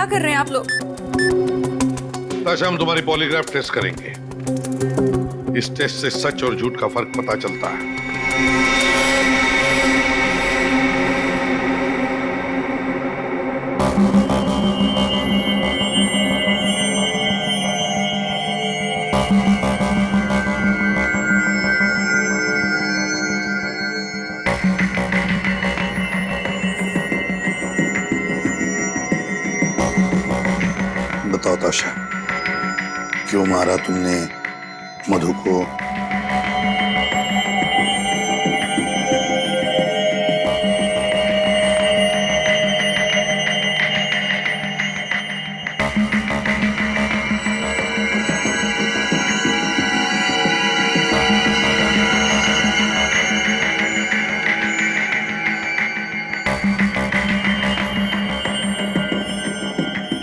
क्या कर रहे हैं आप लोग? ताशा, हम तुम्हारी पॉलीग्राफ टेस्ट करेंगे। इस टेस्ट से सच और झूठ का फर्क पता चलता है। बताओ ताशा, क्यों मारा तुमने मधु को?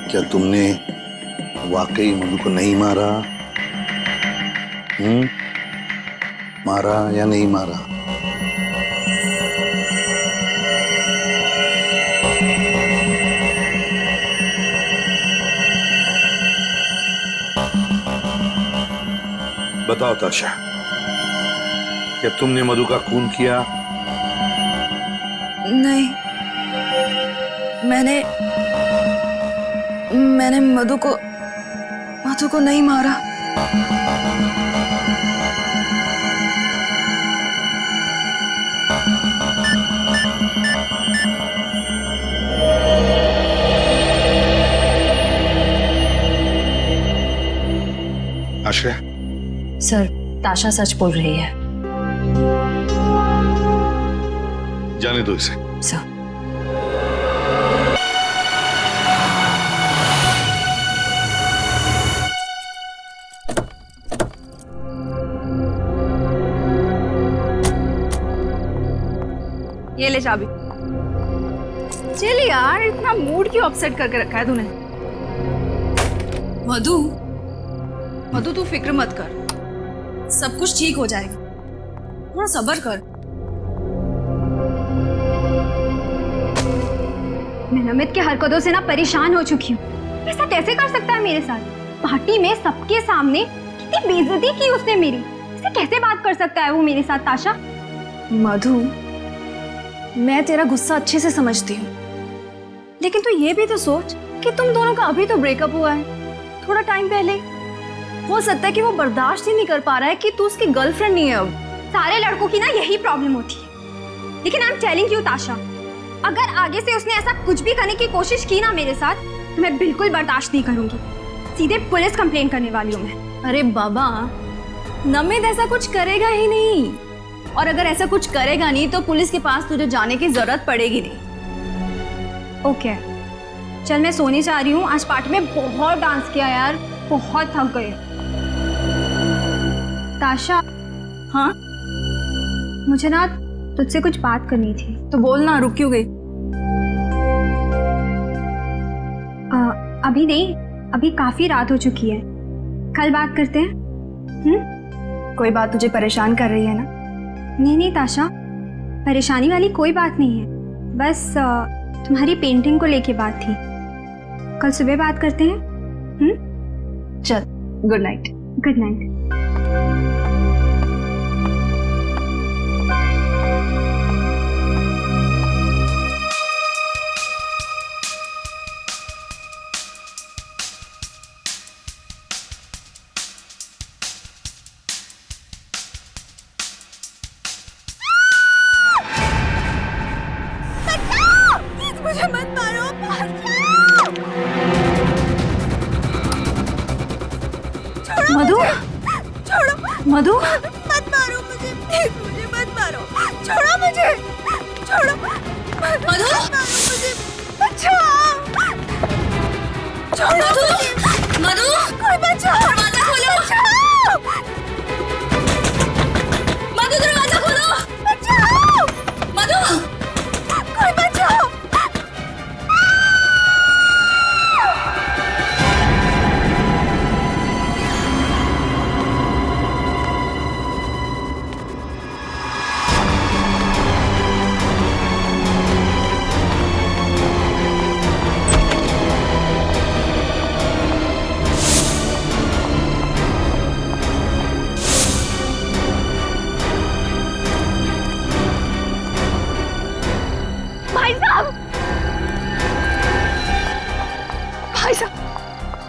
क्या तुमने वाकई मधु को नहीं मारा? मारा या नहीं मारा? बताओ ताशा, क्या तुमने मधु का खून किया? नहीं, मैंने मधु को नहीं मारा। आश्रय, सर, ताशा सच बोल रही है। जाने दो इसे। सर, ये ले चाबी। चल यार, इतना मूड क्यों अपसेट करके रखा है तूने? मधु तू फिक्र मत कर, सब कुछ ठीक हो जाएगा। थोड़ा सब्र कर। मैं नमित की हरकतों से ना परेशान हो चुकी हूँ। ऐसा कैसे कर सकता है मेरे साथ? पार्टी में सबके सामने कितनी बेइज्जती की उसने मेरी। ऐसे कैसे बात कर सकता है वो मेरे साथ? ताशा, मधु, मैं तेरा गुस्सा अच्छे से समझती हूँ, लेकिन तू ये भी तो सोच कि तुम दोनों का अभी तो ब्रेकअप हुआ है, थोड़ा टाइम पहले। हो सकता है कि वो बर्दाश्त ही नहीं कर पा रहा है कि तू उसकी गर्लफ्रेंड नहीं है अब। सारे लड़कों की ना यही प्रॉब्लम होती है। लेकिन आई एम टेलिंग यू ताशा, अगर आगे से उसने ऐसा कुछ भी करने की कोशिश की ना मेरे साथ, तो मैं बिल्कुल बर्दाश्त नहीं करूंगी। सीधे पुलिस कंप्लेंट करने वाली हूँ मैं। अरे बाबा, नमित ऐसा कुछ करेगा ही नहीं, और अगर ऐसा कुछ करेगा नहीं तो पुलिस के पास तुझे जाने की जरूरत पड़ेगी नहीं। ओके, चल मैं सोने जा रही हूँ। आज पार्टी में बहुत डांस किया यार, बहुत थक गई। ताशा, हाँ मुझे ना तुझसे कुछ बात करनी थी। तो बोल ना, रुक क्यों गई? अभी नहीं, अभी काफी रात हो चुकी है, कल बात करते हैं। कोई बात तुझे परेशान कर रही है ना? नहीं ताशा, परेशानी वाली कोई बात नहीं है, बस तुम्हारी पेंटिंग को लेके बात थी। कल सुबह बात करते हैं। चल, गुड नाइट। Good night. मुझे मत मारो, मधु, छोड़ो मधु, मत मारो मुझे, प्लीज मुझे मत मारो, छोड़ो मुझे, छोड़ो मधु, मत मारो मुझे, बचाओ, छोड़ो मुझे, मधु, कोई बचाओ, दरवाजा खोलो, बचाओ, मधु दरवाजा खोलो, बचाओ, मधु, कोई बचाओ।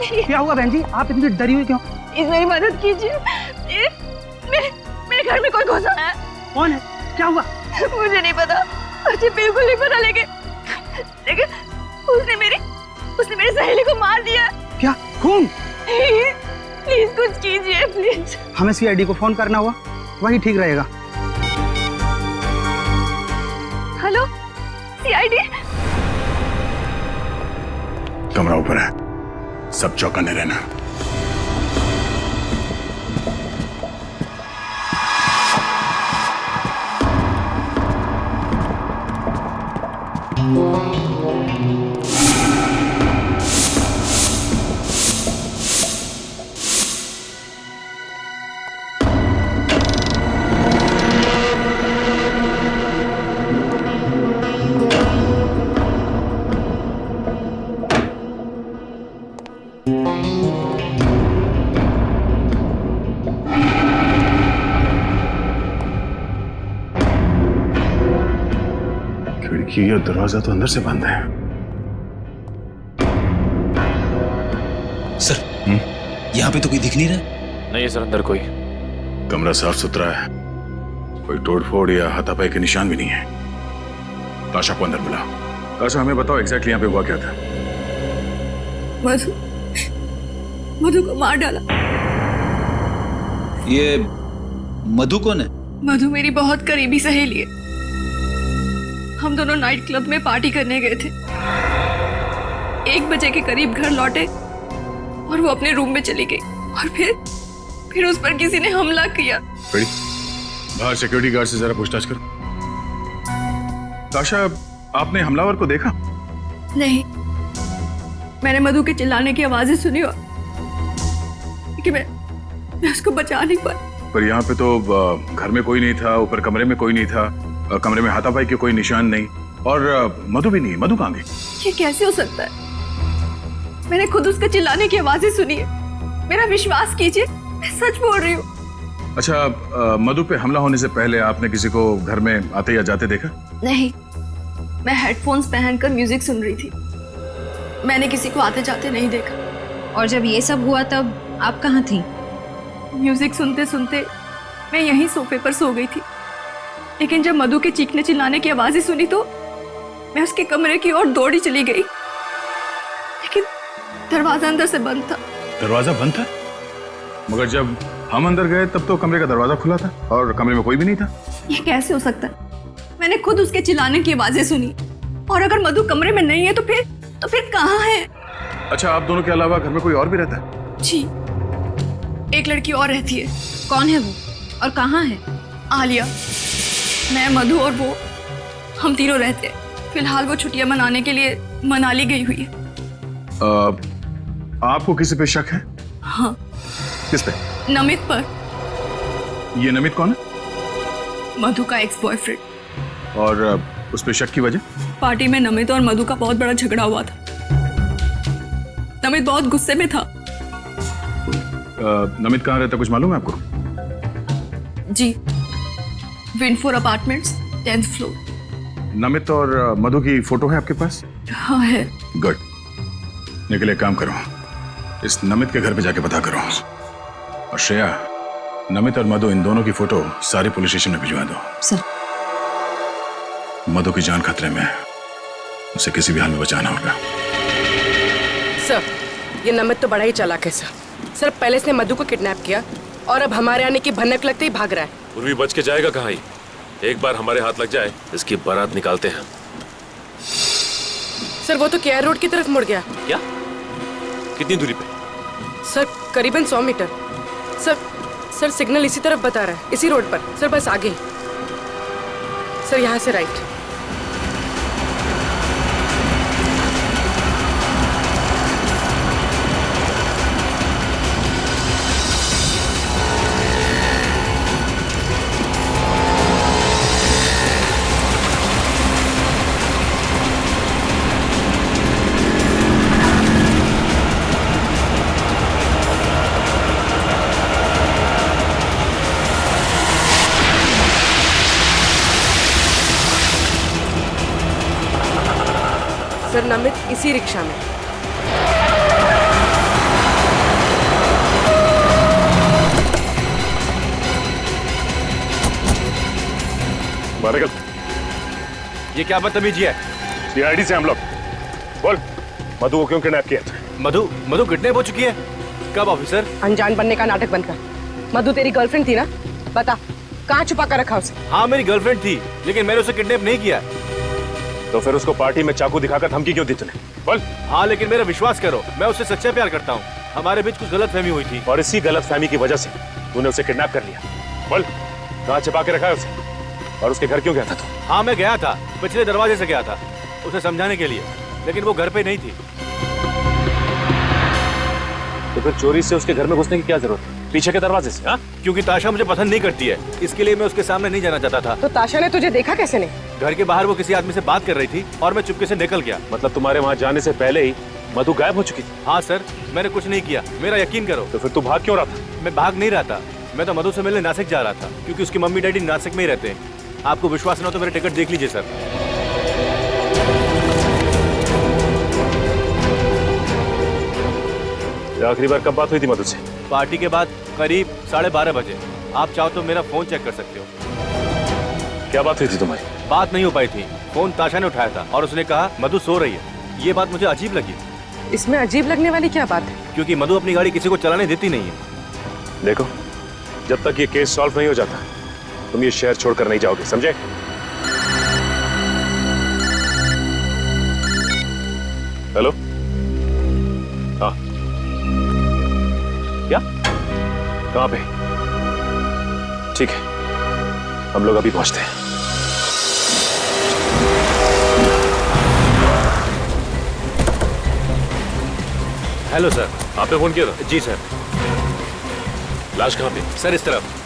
क्या हुआ बहन जी, आप इतनी डरी हुई क्यों? प्लीज मेरी मदद कीजिए। मेरे घर में कोई घुसा है। कौन है, क्या हुआ? मुझे नहीं पता, मुझे बिल्कुल नहीं पता, लेकिन उसने मेरी सहेली को मार दिया। क्या, खून? प्लीज कुछ कीजिए प्लीज। हमें सीआईडी को फोन करना हुआ, वही ठीक रहेगा। Hello CID. कमरा ऊपर है, सब चौकन्ने रहना। खिड़की और दरवाजा तो अंदर से बंद है। सर, यहाँ पे तो कोई दिख नहीं रहा। नहीं सर, अंदर कोई। कमरा साफ सुथरा है, कोई तोड़फोड़ या हाथापाई के निशान भी नहीं है। ताशा को अंदर बुलाओ। ताशा, हमें बताओ एग्जैक्टली यहाँ पे हुआ क्या था? मधु को मार डाला। ये मधु कौन है? मधु मेरी बहुत करीबी सहेली है। हम दोनों नाइट क्लब में पार्टी करने गए थे। 1 बजे के करीब घर लौटे और वो अपने रूम में चली गई और फिर उस पर किसी ने हमला किया। बाहर सिक्योरिटी गार्ड से जरा पूछताछ करो। ताशा, आपने हमलावर को देखा? नहीं, मैंने मधु के चिल्लाने की आवाजें सुनी और कि मैं उसको बचा नहीं पाई। पर यहाँ पे तो घर में कोई नहीं था, ऊपर कमरे में कोई नहीं था, कमरे में हाथापाई के कोई निशान नहीं, और मधु भी नहीं। मधु कहाँ गई? ये कैसे हो सकता है? मैंने खुद उसके चिल्लाने की आवाजें सुनी है। मेरा विश्वास कीजिए, मैं सच बोल रही हूँ। अच्छा, मधु पे हमला होने से पहले आपने किसी को घर में आते या जाते देखा? नहीं, मैं हेडफोन्स पहनकर म्यूजिक सुन रही थी। मैंने किसी को आते जाते नहीं देखा। और जब ये सब हुआ तब आप कहाँ थी? म्यूजिक सुनते सुनते मैं यहीं सोफे पर सो गई थी, लेकिन जब मधु के चीखने चिल्लाने की आवाजें सुनी तो मैं उसके कमरे की ओर दौड़ी चली गई, लेकिन दरवाजा अंदर से बंद था। दरवाजा बंद था? मगर जब हम अंदर गए तब तो कमरे का दरवाजा खुला था और कमरे में कोई भी नहीं था। ये कैसे हो सकता है? मैंने खुद उसके चिल्लाने की आवाजें सुनी, और अगर मधु कमरे में नहीं है तो फिर कहाँ है? अच्छा, आप दोनों के अलावा घर में कोई और भी रहता है? जी, एक लड़की और रहती है। कौन है वो और कहाँ है? आलिया, मैं, मधु और वो, हम तीनों रहते हैं। फिलहाल वो छुट्टियां मनाने के लिए मनाली गई हुई है। आपको किसी पे शक है? हाँ। किस पे? नमित पर। ये नमित कौन है? मधु का एक्स बॉयफ्रेंड। और उस पे शक की वजह? पार्टी में नमित और मधु का बहुत बड़ा झगड़ा हुआ था। नमित बहुत गुस्से में था। नमित कहाँ रहता, कुछ मालूम है आपको? जी, विंडफोर अपार्टमेंट्स, 10th फ्लोर। नमित और मधु की फोटो है आपके पास? हाँ है। गुड। निकले, काम करो, इस नमित के घर पे जाके पता करो। और श्रेया, नमित और मधु, इन दोनों की फोटो सारी पुलिस स्टेशन में भिजवा दो। सर। मधु की जान खतरे में है, उसे किसी भी हाल में बचाना होगा। सर, ये नमित तो बड़ा ही चालाक है सर। सर, पहले इसने मधु को किडनैप किया और अब हमारे आने की भनक लगते ही भाग रहा है। पूर्वी बच के जाएगा कहाँ ही? एक बार हमारे हाथ लग जाए, इसकी बारात निकालते हैं। सर, वो तो केआर रोड की तरफ मुड़ गया। क्या? कितनी दूरी पे? सर, करीबन 100 मीटर। सर सिग्नल इसी तरफ बता रहा है, इसी रोड पर। सर, बस आगे। सर, यहाँ से राइट। सर, नमित इसी रिक्शा में। ये क्या बदतमीजी है? सीआईडी से हम लोग। बोल, मधु को क्यों किडनैप किया? मधु किडनैप हो चुकी है? कब ऑफिसर? अनजान बनने का नाटक बंद कर। मधु तेरी गर्लफ्रेंड थी ना? बता, कहाँ छुपा कर रखा उसे? हाँ मेरी गर्लफ्रेंड थी, लेकिन मैंने उसे किडनैप नहीं किया। तो फिर उसको पार्टी में चाकू दिखाकर धमकी क्यों दी तूने? बोल। हाँ लेकिन मेरा विश्वास करो, मैं उससे सच्चा प्यार करता हूँ। हमारे बीच कुछ गलतफहमी हुई थी। और इसी गलतफहमी की वजह से तूने उसे किडनैप कर लिया। बोल, कहाँ छिपा के रखा है उसे? और उसके घर क्यों गया था तू? हाँ मैं गया था, पिछले दरवाजे से गया था उसे समझाने के लिए, लेकिन वो घर पे नहीं थी। तो फिर चोरी से उसके घर में घुसने की क्या जरूरत है? पीछे के दरवाजे से? हाँ? क्योंकि ताशा मुझे पसंद नहीं करती है, इसके लिए मैं उसके सामने नहीं जाना चाहता था। तो ताशा ने तुझे देखा कैसे नहीं? घर के बाहर वो किसी आदमी से बात कर रही थी और मैं चुपके से निकल गया। मतलब तुम्हारे वहाँ जाने से पहले ही मधु गायब हो चुकी थी? हाँ सर, मैंने कुछ नहीं किया, मेरा यकीन करो। तो फिर तू भाग क्यों रहा था? मैं भाग नहीं रहा था, मैं तो मधु से मिलने नासिक जा रहा था, क्योंकि उसकी मम्मी डैडी नासिक में ही रहते हैं। आपको विश्वास न हो तो मेरे टिकट देख लीजिए सर। आखिरी बार कब बात हुई थी मधु से? पार्टी के बाद करीब 12:30 बजे। आप चाहो तो मेरा फोन चेक कर सकते हो। क्या बात हुई थी तुम्हारी? बात नहीं हो पाई थी, फोन ताशा ने उठाया था और उसने कहा मधु सो रही है। ये बात मुझे अजीब लगी। इसमें अजीब लगने वाली क्या बात है? क्योंकि मधु अपनी गाड़ी किसी को चलाने देती नहीं है। देखो, जब तक ये केस सॉल्व नहीं हो जाता तुम ये शहर छोड़कर नहीं जाओगे, समझे? हेलो? हाँ, क्या? कहाँ पे? ठीक है, हम लोग अभी पहुंचते हैं। Hello sir. आपने फोन किया था? जी सर। लाश कहाँ पे? सर इस तरफ।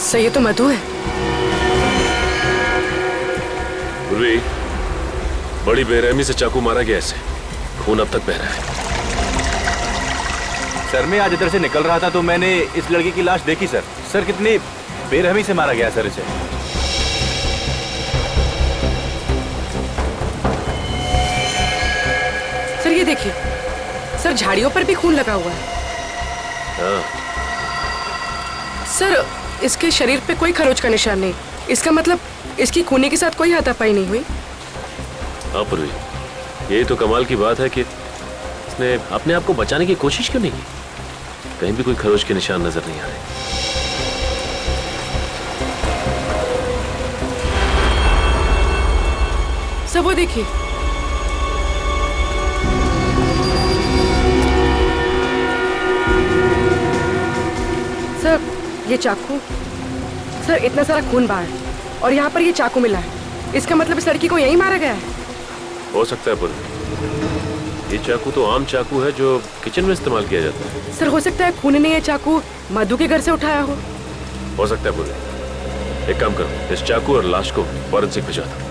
सर ये तो मधु है। पूर्वी, बड़ी बेरहमी से चाकू मारा गया इसे, खून अब तक बह रहा है। सर मैं आज इधर से निकल रहा था तो मैंने इस लड़की की लाश देखी सर। सर कितनी बेरहमी से मारा गया सर इसे। सर ये देखिए, सर झाड़ियों पर भी खून लगा हुआ है। हाँ। सर इसके शरीर पे कोई खरोच का निशान नहीं, इसका मतलब इसकी खूनी के साथ कोई हाथापाई नहीं हुई। हाँ पूर्वी, ये तो कमाल की बात है कि इसने अपने आप को बचाने की कोशिश क्यों नहीं की? कहीं भी कोई खरोच के निशान नजर नहीं आ रहे। सर वो देखिए, सर ये चाकू, सर इतना सारा खून बाहर और यहाँ पर ये चाकू मिला है, इसका मतलब इस लड़की को यहीं मारा गया है। हो सकता है पूर्वी, ये चाकू तो आम चाकू है जो किचन में इस्तेमाल किया जाता है। सर हो सकता है खूनी ने ये चाकू मधु के घर से उठाया हो सकता है पूर्वी। एक काम करो, इस चाकू और लाश को फॉरेंसिक भिजवा दो।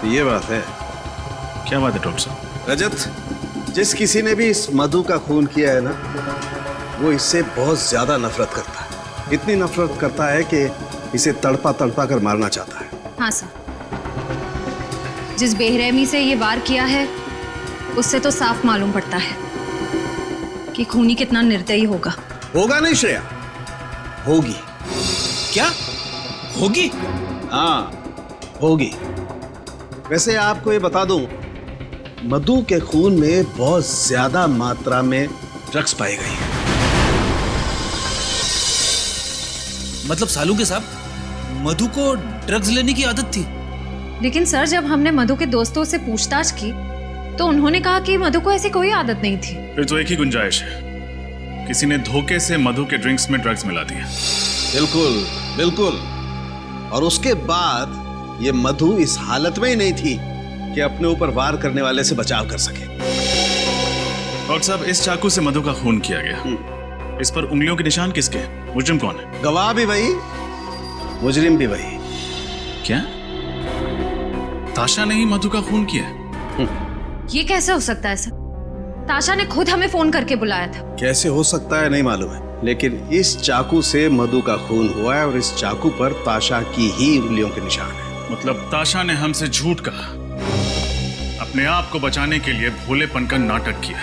ये बात है। क्या बात है डॉक्टर साहब? रजत, जिस किसी ने भी इस मधु का खून किया है ना, वो इससे बहुत ज्यादा नफरत करता है। इतनी नफरत करता है कि इसे तड़पा तड़पा कर मारना चाहता है। हाँ सर, जिस बेरहमी से ये वार किया है उससे तो साफ मालूम पड़ता है कि खूनी कितना निर्दयी होगा। होगा नहीं श्रेया, होगी। क्या होगी? हाँ होगी। वैसे आपको ये बता दूं, मधु के खून में बहुत ज्यादा मात्रा में ड्रग्स पाई गई है। मतलब सालू के साहब, मधु को ड्रग्स लेने की आदत थी? लेकिन सर जब हमने मधु के दोस्तों से पूछताछ की तो उन्होंने कहा कि मधु को ऐसी कोई आदत नहीं थी। फिर तो एक ही गुंजाइश है, किसी ने धोखे से मधु के ड्रिंक्स में ड्रग्स मिला दिया। बिल्कुल बिल्कुल। और उसके बाद ये मधु इस हालत में ही नहीं थी कि अपने ऊपर वार करने वाले से बचाव कर सके। डॉक्टर साहब, इस चाकू से मधु का खून किया गया। इस पर उंगलियों के निशान किसके? मुजरिम कौन है? गवाह भी वही, मुजरिम भी वही। क्या ताशा ने ही मधु का खून किया? ये कैसे हो सकता है सर? ताशा ने खुद हमें फोन करके बुलाया था। कैसे हो सकता है नहीं मालूम है, लेकिन इस चाकू से मधु का खून हुआ है और इस चाकू पर ताशा की ही उंगलियों के निशान है। मतलब ताशा ने हमसे झूठ कहा, अपने आप को बचाने के लिए भोलेपन का नाटक किया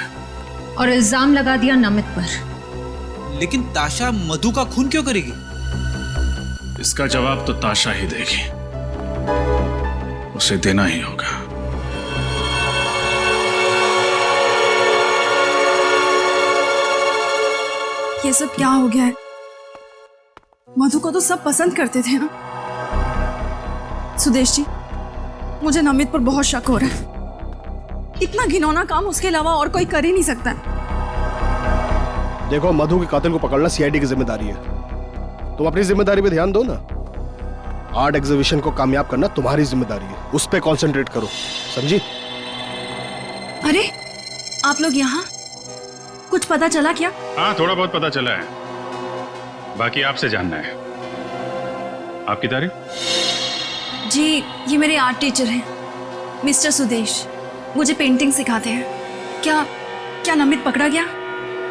और इल्जाम लगा दिया नमित पर। लेकिन ताशा मधु का खून क्यों करेगी? इसका जवाब तो ताशा ही देगी, उसे देना ही होगा। ये सब क्या हो गया है? मधु को तो सब पसंद करते थे ना। सुदेश जी, मुझे नमित पर बहुत शक हो रहा है। इतना घिनौना काम उसके अलावा और कोई कर ही नहीं सकता। देखो, मधु के कातिल को पकड़ना सीआईडी की जिम्मेदारी है। तुम अपनी जिम्मेदारी पे ध्यान दो ना। आर्ट एग्जीबिशन को कामयाब करना तुम्हारी जिम्मेदारी है, उस पे कंसंट्रेट करो, समझी? अरे, आप लोग यहाँ? कुछ पता चला क्या? हाँ, थोड़ा बहुत पता चला है, बाकी आपसे जानना है। आपकी तारीफ? जी, ये मेरे आर्ट टीचर हैं, मिस्टर सुदेश। मुझे पेंटिंग सिखाते हैं। क्या नमित पकड़ा गया?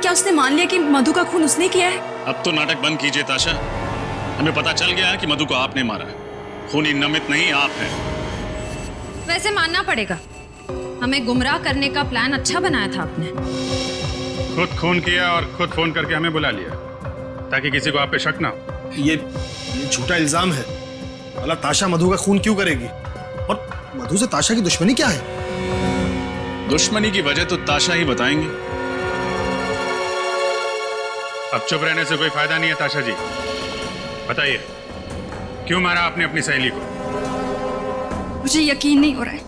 क्या उसने मान लिया कि मधु का खून उसने किया है? अब तो नाटक बंद कीजिए ताशा। हमें पता चल गया है कि मधु को आपने मारा है। खूनी नमित नहीं, आप हैं। वैसे मानना पड़ेगा, हमें गुमराह करने का प्लान अच्छा बनाया था आपने। खुद खून किया और खुद फोन करके हमें बुला लिया ताकि किसी को आप पे शक ना हो। ये झूठा इल्जाम है। भला ताशा मधु का खून क्यों करेगी? और मधु से ताशा की दुश्मनी क्या है? दुश्मनी की वजह तो ताशा ही बताएंगे। अब चुप रहने से कोई फायदा नहीं है ताशा जी। बताइए, क्यों मारा आपने अपनी सहेली को? मुझे यकीन नहीं हो रहा है।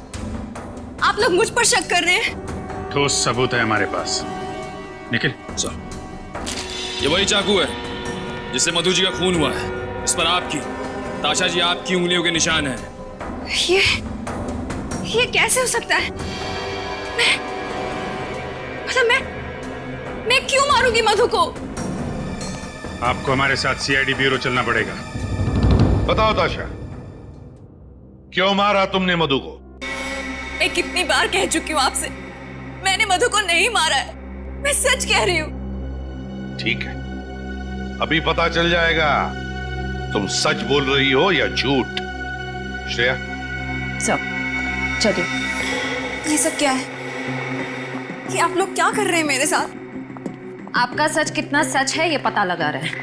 आप लोग मुझ पर शक कर रहे हैं। ठोस सबूत है हमारे पास। निखिल, ये वही चाकू है जिससे मधु जी का खून हुआ है। इस पर आपकी, ताशा जी, आपकी उंगलियों के निशान हैं। ये कैसे हो सकता है? मैं क्यों मारूंगी मधु को? आपको हमारे साथ सीआईडी ब्यूरो चलना पड़ेगा। बताओ ताशा, क्यों मारा तुमने मधु को? मैं कितनी बार कह चुकी हूँ आपसे, मैंने मधु को नहीं मारा है। मैं सच कह रही हूँ। ठीक है, अभी पता चल जाएगा तुम सच बोल रही हो या झूठ। श्रेया, चलिए। ये सब क्या है? ये आप लोग क्या कर रहे हैं मेरे साथ? आपका सच कितना सच है ये पता लगा रहे हैं।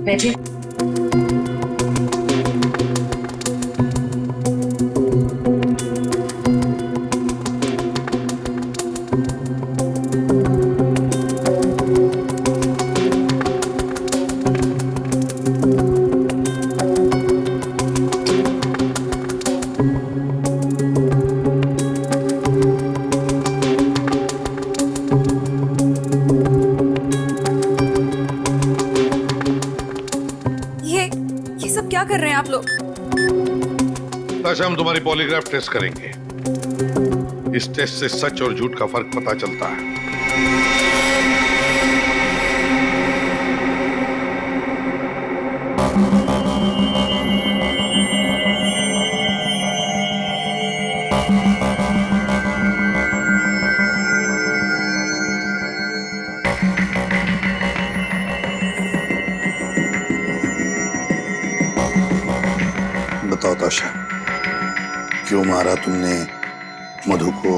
बैठिए। क्या कर रहे हैं आप लोग? ताशा, हम तुम्हारी पॉलीग्राफ टेस्ट करेंगे। इस टेस्ट से सच और झूठ का फर्क पता चलता है। बताओ ताशा, क्यों मारा तुमने मधु को?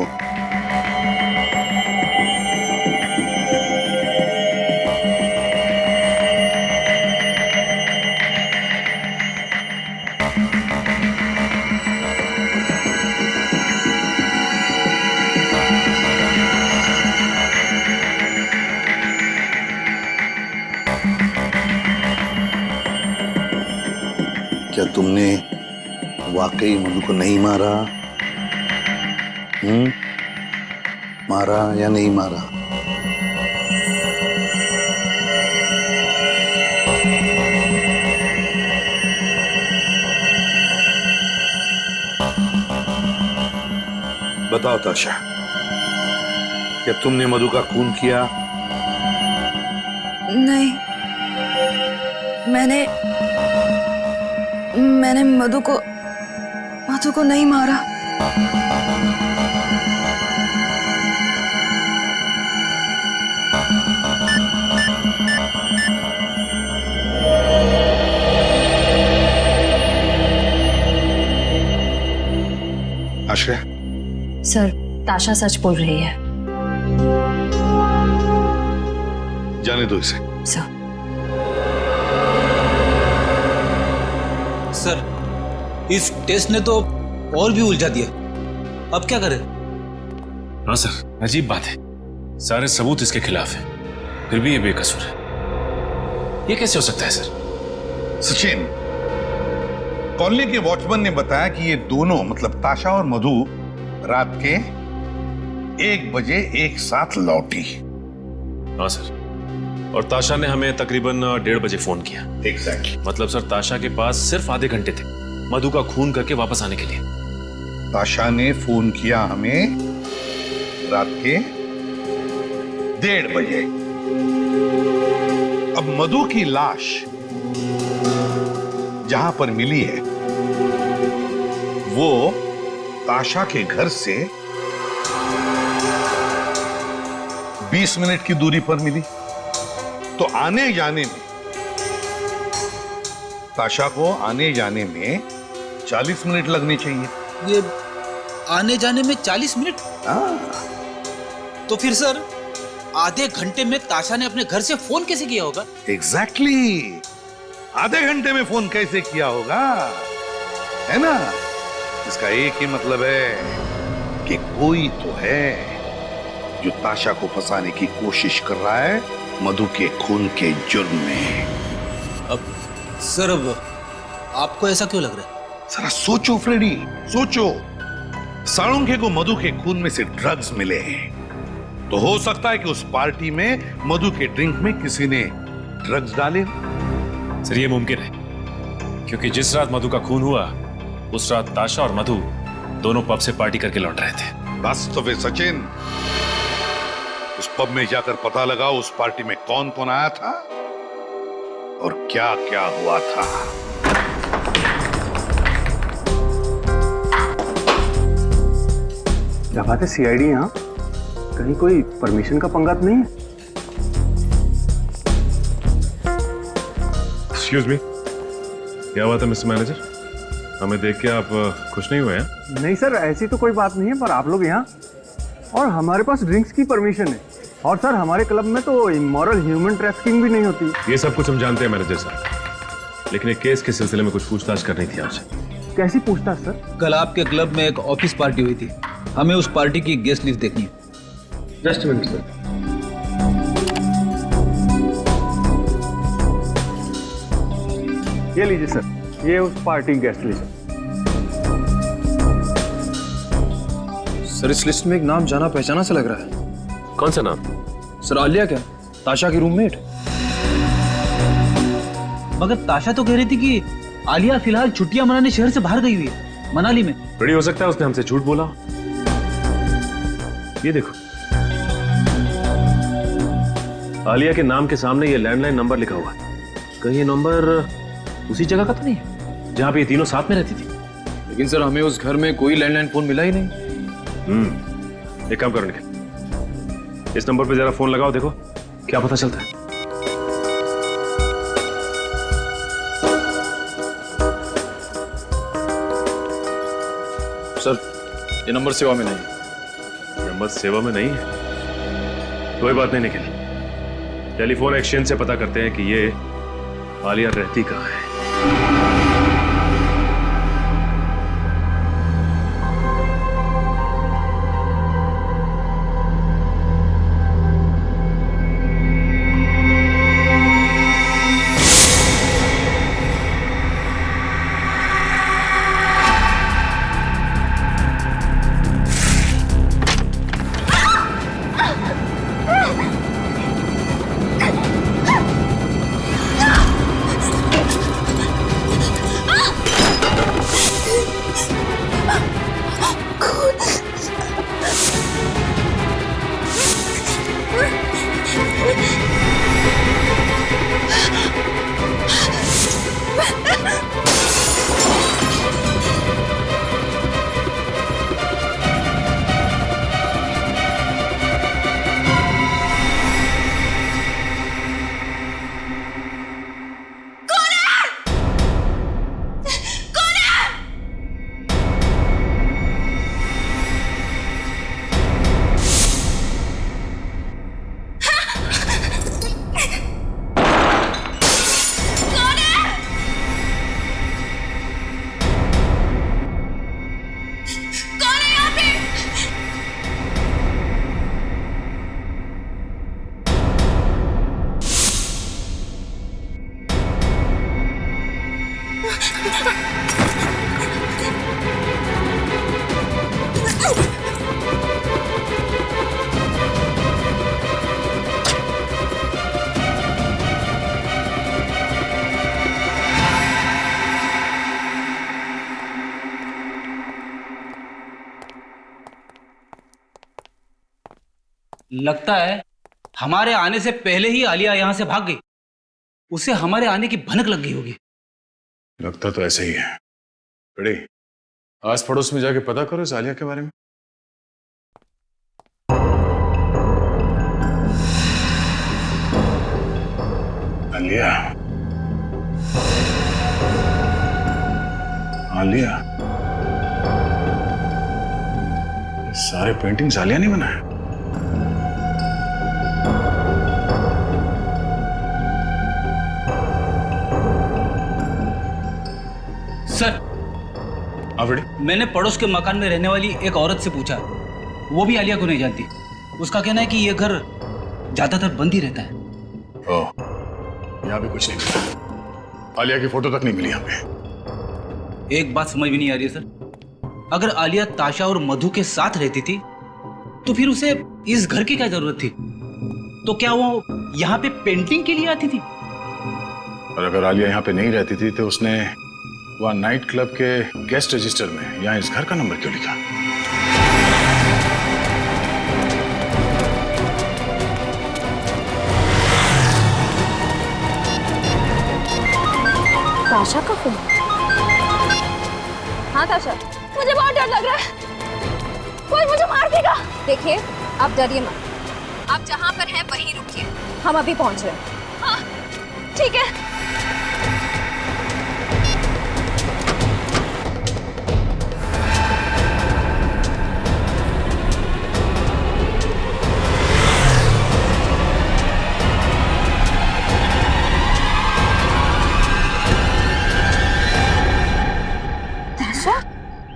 क्या तुमने वाकई मधु को नहीं मारा? मारा या नहीं मारा? बताओ ताशा, क्या तुमने मधु का खून किया? नहीं, मैंने मधु को नहीं मारा। आश्रय, सर, ताशा सच बोल रही है। जाने दो इसे। सर, सर, इस टेस्ट ने तो और भी उलझा दिया। अब क्या करें? हाँ सर, अजीब बात है, सारे सबूत इसके खिलाफ है, फिर भी ये बेकसूर है। ये कैसे हो सकता है सर? सचिन, कॉलोनी के वॉचमैन ने बताया कि ये दोनों मतलब ताशा और मधु रात के 1 बजे एक साथ लौटी। हाँ सर, और ताशा ने हमें तकरीबन 1:30 बजे फोन किया। एग्जैक्टली। मतलब सर, ताशा के पास सिर्फ आधे घंटे थे मधु का खून करके वापस आने के लिए। ताशा ने फोन किया हमें रात के 1:30 बजे। अब मधु की लाश जहां पर मिली है वो ताशा के घर से 20 मिनट की दूरी पर मिली, तो आने जाने में ताशा को आने जाने में 40 मिनट लगने चाहिए। ये आने जाने में 40 मिनट? तो फिर सर, आधे घंटे में ताशा ने अपने घर से फोन कैसे किया होगा? एग्जैक्टली, आधे घंटे में फोन कैसे किया होगा, है ना? इसका एक ही मतलब है कि कोई तो है जो ताशा को फंसाने की कोशिश कर रहा है मधु के खून के जुर्म में। अब सर, अब आपको ऐसा क्यों लग रहा है? जरा सोचो फ्रेडी, सोचो। साळुंखे को मधु के खून में से ड्रग्स मिले हैं, तो हो सकता है कि उस पार्टी में मधु के ड्रिंक में किसी ने ड्रग्स डाले। सर, ये मुमकिन है, क्योंकि जिस रात मधु का खून हुआ उस रात ताशा और मधु दोनों पब से पार्टी करके लौट रहे थे। बस तो फिर सचिन, उस पब में जाकर पता लगा उस पार्टी में कौन कौन आया था और क्या क्या हुआ था। क्या बात है, सीआईडी यहाँ? कहीं कोई परमिशन का पंगा तो नहीं है? एक्सक्यूज मी, क्या बात है मिस्टर मैनेजर? हमें देख के आप खुश नहीं हुए हैं? नहीं सर, ऐसी तो कोई बात नहीं है, पर आप लोग यहाँ और हमारे पास ड्रिंक्स की परमिशन है, और सर हमारे क्लब में तो इमोरल ह्यूमन ट्रैफिकिंग भी नहीं होती। ये सब कुछ हम जानते हैं मैनेजर साहब, लेकिन एक केस के सिलसिले में कुछ पूछताछ करनी थी आपसे। कैसी पूछताछ सर? कल आपके क्लब में एक ऑफिस पार्टी हुई थी, हमें उस पार्टी की गेस्ट लिस्ट देखनी है। Just minute sir. ये लीजिए सर, ये उस पार्टी गेस्ट लिस्ट। सर, इस लिस्ट में एक नाम जाना पहचाना सा लग रहा है। कौन सा नाम? सर, आलिया क्या, ताशा की रूममेट? मगर ताशा तो कह रही थी कि आलिया फिलहाल छुट्टियां मनाने शहर से बाहर गई हुई है, मनाली में। बड़ी हो सकता है उसने हमसे झूठ बोला। ये देखो, आलिया के नाम के सामने ये लैंडलाइन नंबर लिखा हुआ है। कहीं ये नंबर उसी जगह का तो नहीं है जहां पे ये तीनों साथ में रहती थी? लेकिन सर, हमें उस घर में कोई लैंडलाइन फोन मिला ही नहीं। एक काम करो निखिल, इस नंबर पे जरा फोन लगाओ, देखो क्या पता चलता है। सर, ये नंबर सेवा में नहीं है। नंबर सेवा में नहीं है? कोई बात नहीं निखिल, टेलीफोन एक्सचेंज से पता करते हैं कि ये आलिया रहती कहाँ है। लगता है हमारे आने से पहले ही आलिया यहाँ से भाग गई। उसे हमारे आने की भनक लग गई होगी। लगता तो ऐसे ही है। बड़े आस पड़ोस में जाके पता करो इस आलिया के बारे में। आलिया, आलिया, ये सारे पेंटिंग्स आलिया ने बनाए। सर, मैंने पड़ोस के मकान में रहने वाली एक औरत से पूछा, वो भी आलिया को नहीं जानती। उसका कहना है कि ये घर ज्यादातर बंद ही रहता है। ओह, यहाँ भी कुछ नहीं मिला। आलिया की फोटो तक नहीं मिली यहाँ पे। एक बात समझ में नहीं आ रही है सर, अगर आलिया ताशा और मधु के साथ रहती थी तो फिर उसे इस घर की क्या जरूरत थी? तो क्या वो यहाँ पे पेंटिंग के लिए आती थी? और अगर आलिया यहाँ पे नहीं रहती थी तो उसने वहाँ नाइट क्लब के गेस्ट रजिस्टर में यहाँ इस घर का नंबर क्यों लिखा? ताशा का फोन? हाँ ताशा, मुझे बहुत डर लग रहा है, कोई मुझे मार देगा। देखिए, आप डरिए मत, आप जहाँ पर हैं वहीं रुकिए, हम अभी पहुँच रहे हैं। हाँ, ठीक है।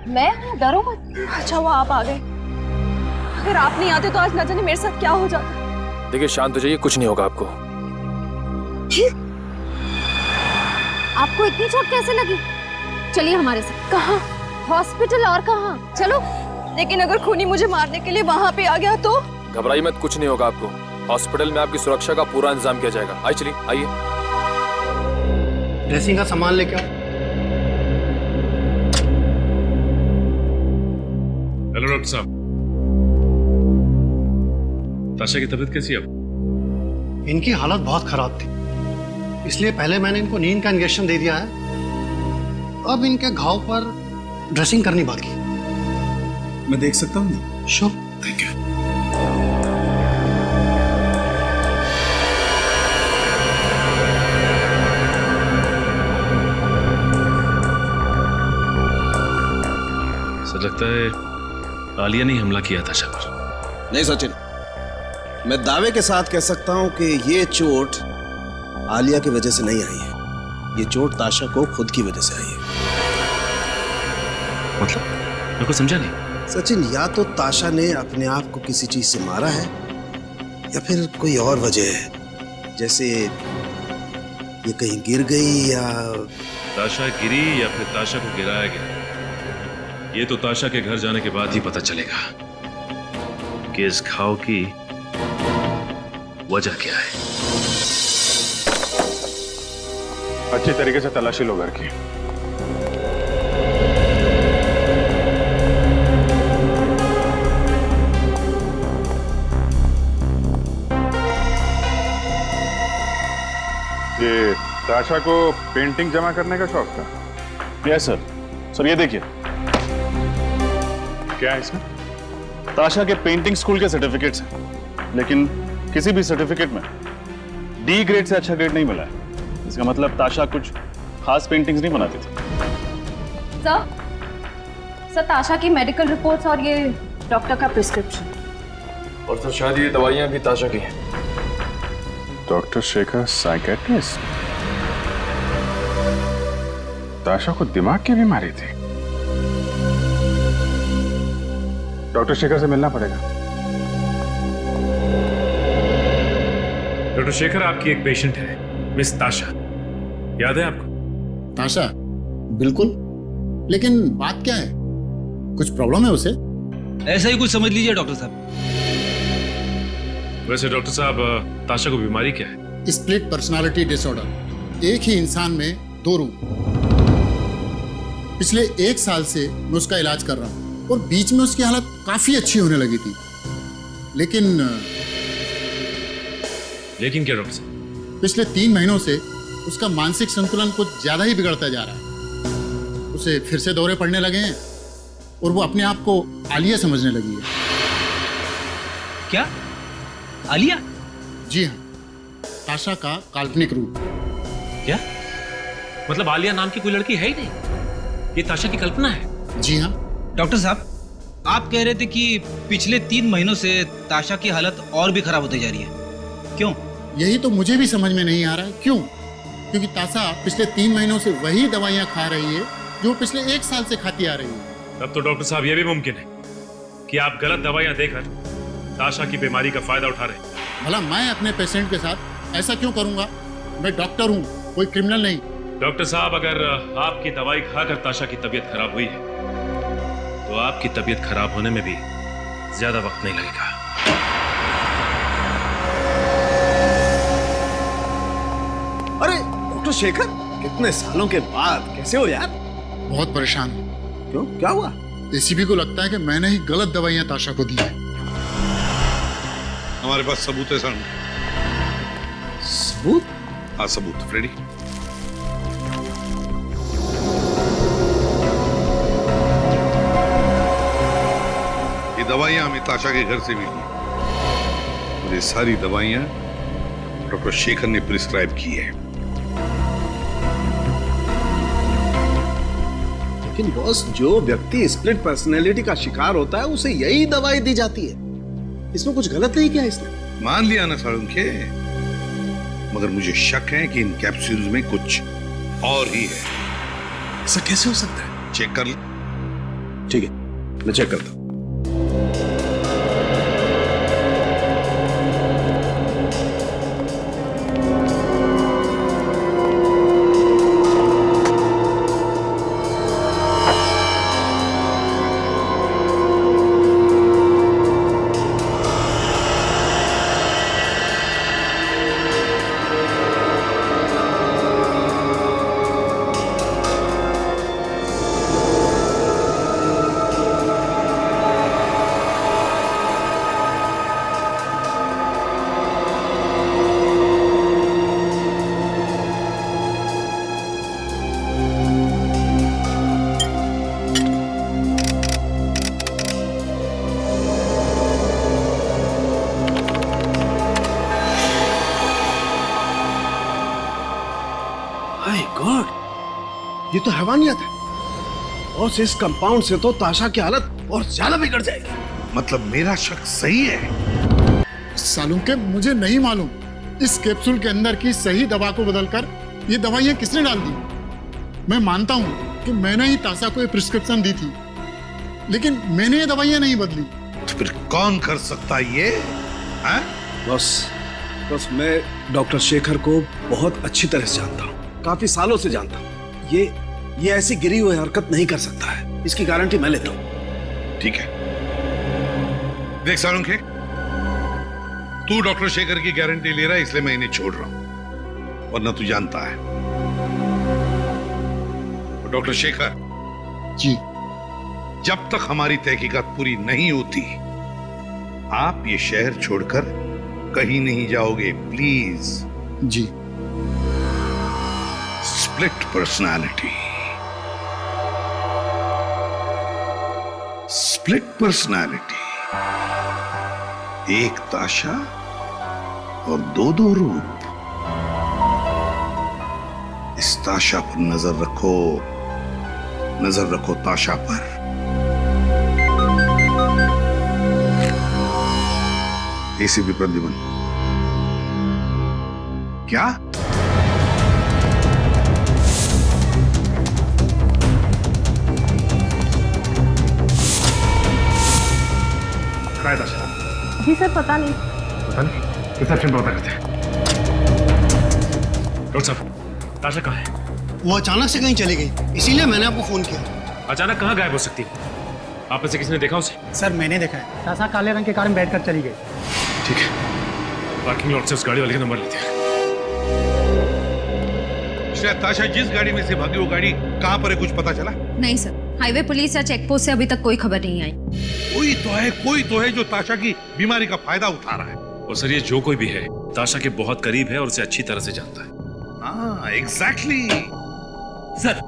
मैं हूँ, डरो मत। अच्छा हुआ आप आ गए, अगर आप नहीं आते तो आज न जाने मेरे साथ क्या हो जाता। देखिए शांत हो जाइए, कुछ नहीं होगा आपको। आपको इतनी चोट कैसे लगी? चलिए हमारे साथ। कहाँ? हॉस्पिटल। और कहाँ? चलो। लेकिन अगर खूनी मुझे मारने के लिए वहाँ पे आ गया तो? घबराइए मत, कुछ नहीं होगा आपको। हॉस्पिटल में आपकी सुरक्षा का पूरा इंतजाम किया जाएगा। आइए, चलिए आइए। ड्रेसिंग का सामान लेके आओ। हेलो डॉक्टर साहब, ताशा की तबीयत कैसी है अब? इनकी हालत बहुत खराब थी, इसलिए पहले मैंने इनको नींद का इंजेक्शन दे दिया है। अब इनके घाव पर ड्रेसिंग करनी बाकी। मैं देख सकता हूँ? श्योर। Thank you. सर लगता है आलिया ने हमला किया ताशा पर। नहीं सचिन, मैं दावे के साथ कह सकता हूं कि ये चोट आलिया की वजह से नहीं आई है। ये चोट ताशा को खुद की वजह से आई है। मतलब? मेरे को समझा नहीं। सचिन, या तो ताशा ने अपने आप को किसी चीज से मारा है या फिर कोई और वजह है, जैसे ये कहीं गिर गई या ताशा गिरी या फिर ताशा को गिराया गया। ये तो ताशा के घर जाने के बाद ही पता चलेगा कि इस घाव की वजह क्या है। अच्छी तरीके से तलाशी लो घर की। ये ताशा को पेंटिंग जमा करने का शौक था? Yes sir. सर ये देखिए, क्या है इसमें? ताशा के पेंटिंग स्कूल के सर्टिफिकेट्स हैं, लेकिन किसी भी सर्टिफिकेट में डी ग्रेड से अच्छा ग्रेड नहीं मिला है। इसका मतलब ताशा कुछ खास पेंटिंग्स नहीं बनाती थी। सर ताशा की मेडिकल रिपोर्ट्स और ये डॉक्टर का प्रिस्क्रिप्शन। और सर शायद ये दवाइयां भी ताशा की हैं। Doctor Shekhar psychiatrist? ताशा को दिमाग की बीमारी थी। डॉक्टर शेखर से मिलना पड़ेगा। डॉक्टर शेखर, आपकी एक पेशेंट है, मिस ताशा, याद है आपको? ताशा? बिल्कुल, लेकिन बात क्या है? कुछ प्रॉब्लम है उसे? ऐसा ही कुछ समझ लीजिए डॉक्टर साहब। वैसे डॉक्टर साहब, ताशा को बीमारी क्या है? Split personality disorder. एक ही इंसान में दो रूप। पिछले 1 साल से मैं उसका इलाज कर रहा हूँ और बीच में उसकी हालत काफी अच्छी होने लगी थी, लेकिन लेकिन क्या डॉक्टर साहब? पिछले 3 महीनों से उसका मानसिक संतुलन कुछ ज्यादा ही बिगड़ता जा रहा है। उसे फिर से दौरे पड़ने लगे हैं और वो अपने आप को आलिया समझने लगी है। क्या? आलिया? जी हाँ, ताशा का काल्पनिक रूप। क्या मतलब आलिया नाम की कोई लड़की है ही नहीं, ये ताशा की कल्पना है? जी हाँ। डॉक्टर साहब, आप कह रहे थे कि पिछले 3 महीनों से ताशा की हालत और भी खराब होती जा रही है, क्यों? यही तो मुझे भी समझ में नहीं आ रहा है, क्यों? क्योंकि ताशा पिछले 3 महीनों से वही दवाइयाँ खा रही है जो पिछले 1 साल से खाती आ रही है। तब तो डॉक्टर साहब ये भी मुमकिन है कि आप गलत दवाइयां देकर ताशा की बीमारी का फायदा उठा रहे हैं। भला मैं अपने पेशेंट के साथ ऐसा क्यों करूंगा? मैं डॉक्टर हूँ, कोई क्रिमिनल नहीं। डॉक्टर साहब, अगर आपकी दवाई खाकर ताशा की तबीयत खराब हुई है तो आपकी तबीयत खराब होने में भी ज्यादा वक्त नहीं लगेगा। अरे डॉक्टर शेखर, कितने सालों के बाद कैसे हो यार? बहुत परेशान हूँ। क्यों, क्या हुआ? एसीपी को लगता है कि मैंने ही गलत दवाइयाँ ताशा को दी है। हमारे पास सबूत है सर। सबूत? हाँ सबूत, फ्रेडी। ये दवाइयां हमें ताशा के घर से मिली और ये सारी दवाइयां डॉक्टर शेखर ने प्रिस्क्राइब की है। लेकिन बॉस, जो व्यक्ति स्प्लिट पर्सनैलिटी का शिकार होता है उसे यही दवाई दी जाती है। इसमें कुछ गलत नहीं किया इसने। मान लिया ना साळुंखे, मगर मुझे शक है कि इन कैप्सूल्स में कुछ और ही है। ऐसा कैसे हो सकता है? चेक कर ले। ठीक है, मैं चेक करता हूं। ये तो हैवानियत है। और इस कंपाउंड से तो ताशा की हालत और ज्यादा बिगड़ जाएगी। मतलब मेरा शक सही है? सालों के मुझे नहीं मालूम इस कैप्सूल के अंदर की सही दवा को बदलकर ये दवाइयां किसने डाल दी। मैं मानता हूं कि मैंने ही ताशा को ये प्रिस्क्रिप्शन दी थी, लेकिन मैंने ये दवाइयां नहीं बदली। तो फिर कौन कर सकता है ये? बस मैं डॉक्टर शेखर को बहुत अच्छी तरह से जानता हूँ, काफी सालों से जानता हूँ। ये ऐसी गिरी हुई हरकत नहीं कर सकता है, इसकी गारंटी मैं लेता हूं। ठीक है, देख साळुंखे, तू डॉक्टर शेखर की गारंटी ले रहा है, इसलिए मैं इन्हें छोड़ रहा हूं, वरना तू जानता है डॉक्टर शेखर जी, जब तक हमारी तहकीकात पूरी नहीं होती आप ये शहर छोड़कर कहीं नहीं जाओगे, प्लीज। जी। स्प्लिट पर्सनालिटी, स्प्लिट पर्सनालिटी, एक ताशा और दो रूप। इस ताशा पर नजर रखो ताशा पर। एसीपी प्रद्युमन, क्या जी सर, पता नहीं। रिसेप्शन पर पता करते हैं। डॉक्टर साहब, ताशा कहाँ है? वो अचानक से कहीं चली गई, इसीलिए मैंने आपको फोन किया। अचानक कहाँ गायब हो सकती है? आप में से किसी ने देखा उसे? सर मैंने देखा है, ताशा काले रंग के कार में बैठकर चली गई। ठीक है, पार्किंग लॉट से उस गाड़ी वाले का नंबर लेते हैं। ताशा जिस गाड़ी में से भागी वो गाड़ी कहाँ पर है, कुछ पता चला? नहीं सर, हाईवे पुलिस या चेक पोस्ट से अभी तक कोई खबर नहीं आई। कोई तो है जो ताशा की बीमारी का फायदा उठा रहा है। और सर ये जो कोई भी है ताशा के बहुत करीब है और उसे अच्छी तरह से जानता है। हाँ एग्जैक्टली। सर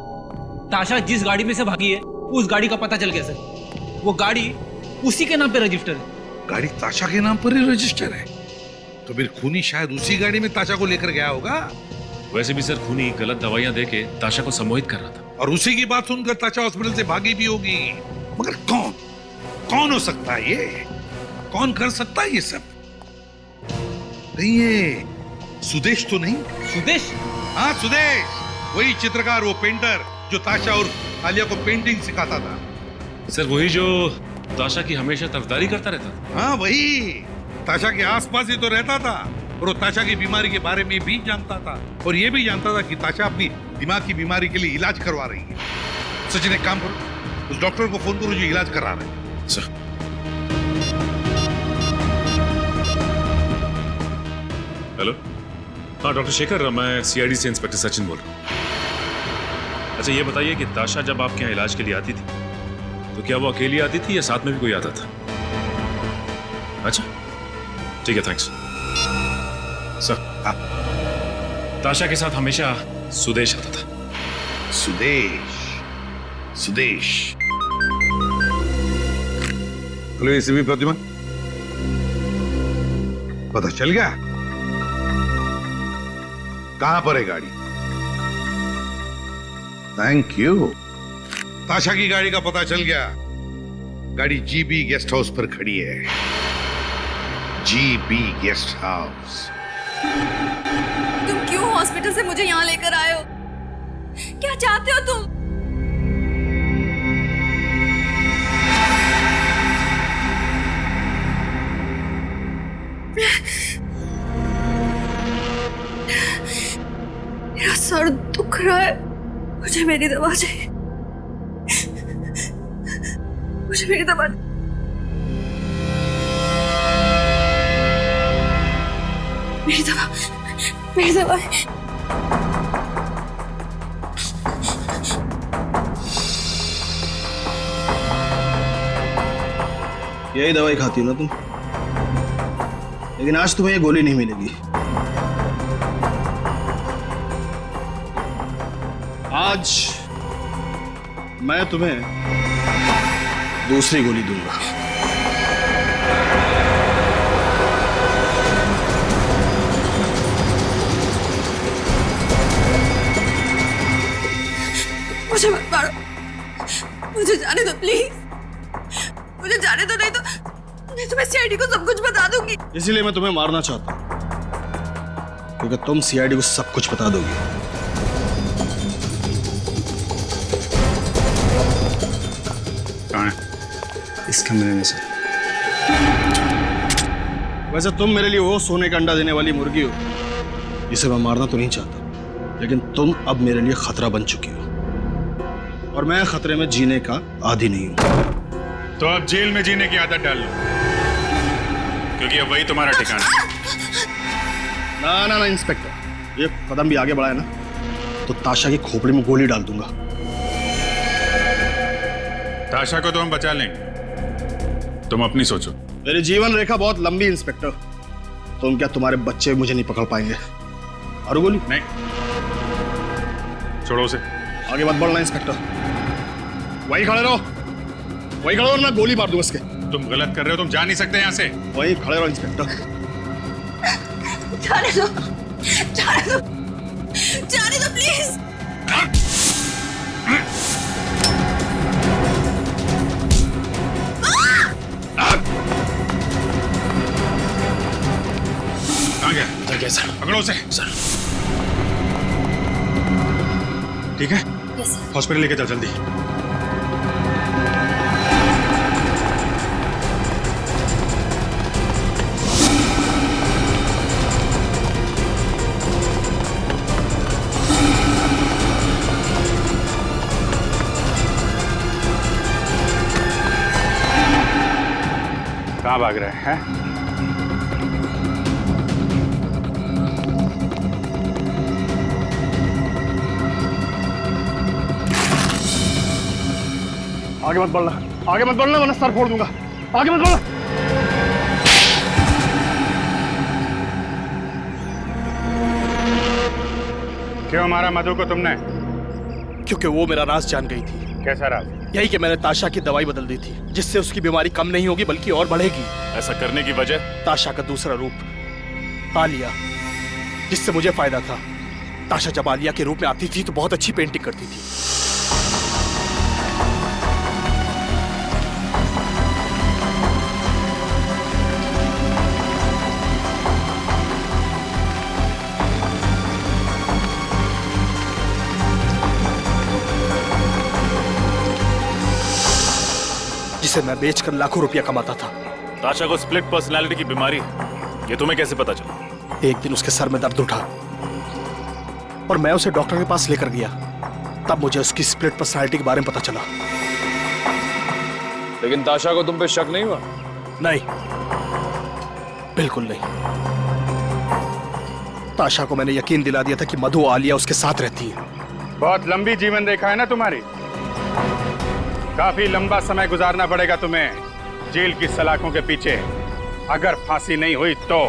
ताशा जिस गाड़ी में से भागी है उस गाड़ी का पता चल गया सर। वो गाड़ी उसी के नाम पे रजिस्टर है। गाड़ी ताशा के नाम पर ही रजिस्टर है, तो फिर खूनी शायद उसी गाड़ी में ताशा को लेकर गया होगा। वैसे भी सर खूनी गलत दवाइयां देके ताशा को सम्मोहित कर रहा था, और उसी की बात सुनकर ताशा हॉस्पिटल से भागी भी होगी। मगर कौन हो सकता है ये? कौन कर सकता है ये सब? नहीं ये सुदेश तो नहीं? सुदेश? हाँ सुदेश, वही चित्रकार, वो पेंटर जो ताशा और आलिया को पेंटिंग सिखाता था। सर वही जो ताशा की हमेशा तरफदारी करता रहता था। हाँ वही, ताशा के आसपास ही तो रहता था और वो ताशा की बीमारी के बारे में भी जानता था, और ये भी जानता था कि ताशा अपनी दिमाग की बीमारी के लिए इलाज करवा रही है। सचिन एक काम करो, उस डॉक्टर को फोन करो जो इलाज करा रहे हैं। सर हेलो, हाँ डॉक्टर शेखर, मैं सीआईडी से इंस्पेक्टर सचिन बोल रहा हूँ। अच्छा ये बताइए कि ताशा जब आपके यहाँ इलाज के लिए आती थी तो क्या वो अकेली आती थी या साथ में भी कोई आता था? अच्छा ठीक है, थैंक्स सर। हाँ ताशा के साथ हमेशा सुदेश आता था। सुदेश। हेलो एसीपी प्रतिमा, पता चल गया कहां पर है गाड़ी? Thank you. ताशा की गाड़ी का पता चल गया। गाड़ी जीबी गेस्ट हाउस पर खड़ी है। GB guest house. तुम क्यों हॉस्पिटल से मुझे यहाँ लेकर आए हो? क्या चाहते हो तुम? मेरा सर दुख रहा है, मुझे मेरी दवा चाहिए। मुझे मेरी दवा। मेरी दवा यही दवाई खाती हो ना तुम? लेकिन आज तुम्हें ये गोली नहीं मिलेगी। आज मैं तुम्हें दूसरी गोली दूंगा। मुझे मत मारो, मुझे जाने दो प्लीज, मुझे जाने दो, नहीं तो मैं तुम्हें सीआईडी को सब कुछ बता दूंगी। इसीलिए मैं तुम्हें मारना चाहता हूं, क्योंकि तुम सीआईडी को सब कुछ बता दोगी। कहाँ है? इस कमरे में सर। वैसे तुम मेरे लिए वो सोने का अंडा देने वाली मुर्गी हो जिसे मैं मारना तो नहीं चाहता, लेकिन तुम अब मेरे लिए खतरा बन चुकी हो, और मैं खतरे में जीने का आदी नहीं हूं। तो अब जेल में जीने की आदत डाल लो, क्योंकि अब वही तुम्हारा ठिकाना है। ना ना ना इंस्पेक्टर, ये कदम भी आगे बढ़ाया ना तो ताशा की खोपड़ी में गोली डाल दूंगा। ताशा को तो हम बचा लेंगे, तुम अपनी सोचो। मेरी जीवन रेखा बहुत लंबी इंस्पेक्टर, तुम क्या तुम्हारे बच्चे मुझे नहीं पकड़ पाएंगे? और गोली नहीं, छोड़ो उसे। आगे मत बढ़ना इंस्पेक्टर, वहीं खड़े रहो, वहीं खड़े रहो, ना गोली मार दूंगा इसके। तुम गलत कर रहे हो, तुम जा नहीं सकते यहाँ से। वहीं खड़े रहो इंस्पेक्टर। जाने दो, जाने दो, जाने दो प्लीज। कहाँ गया? सर पकड़ो उसे। सर ठीक है, हॉस्पिटल लेके जाओ जल्दी। कहाँ भाग रहे हैं? आगे मत बढ़ना, आगे मत बढ़ना वरना सर फोड़ दूंगा। आगे मत बढ़ना। क्यों मारा मधु को तुमने? क्योंकि वो मेरा राज जान गई थी। कैसा राज? यही कि मैंने ताशा की दवाई बदल दी थी, जिससे उसकी बीमारी कम नहीं होगी बल्कि और बढ़ेगी। ऐसा करने की वजह? ताशा का दूसरा रूप आलिया, जिससे मुझे फायदा था। ताशा जब आलिया के रूप में आती थी तो बहुत अच्छी पेंटिंग करती थी। जिसे मैं बेचकर लाखों रुपया कमाता था। ताशा को स्प्लिट पर्सनालिटी की बीमारी है, ये तुम्हें कैसे पता चला? एक दिन उसके सर में दर्द उठा और मैं उसे डॉक्टर के पास लेकर गया। तब मुझे उसकी स्प्लिट पर्सनालिटी के बारे में पता चला। लेकिन ताशा को तुम पे शक नहीं हुआ? नहीं, बिल्कुल नहीं। ताशा को मैंने यकीन दिला दिया था कि मधु आलिया उसके साथ रहती है। बहुत लंबी जीवन रेखा है ना तुम्हारी, काफी लंबा समय गुजारना पड़ेगा तुम्हें जेल की सलाखों के पीछे। अगर फांसी नहीं हुई तो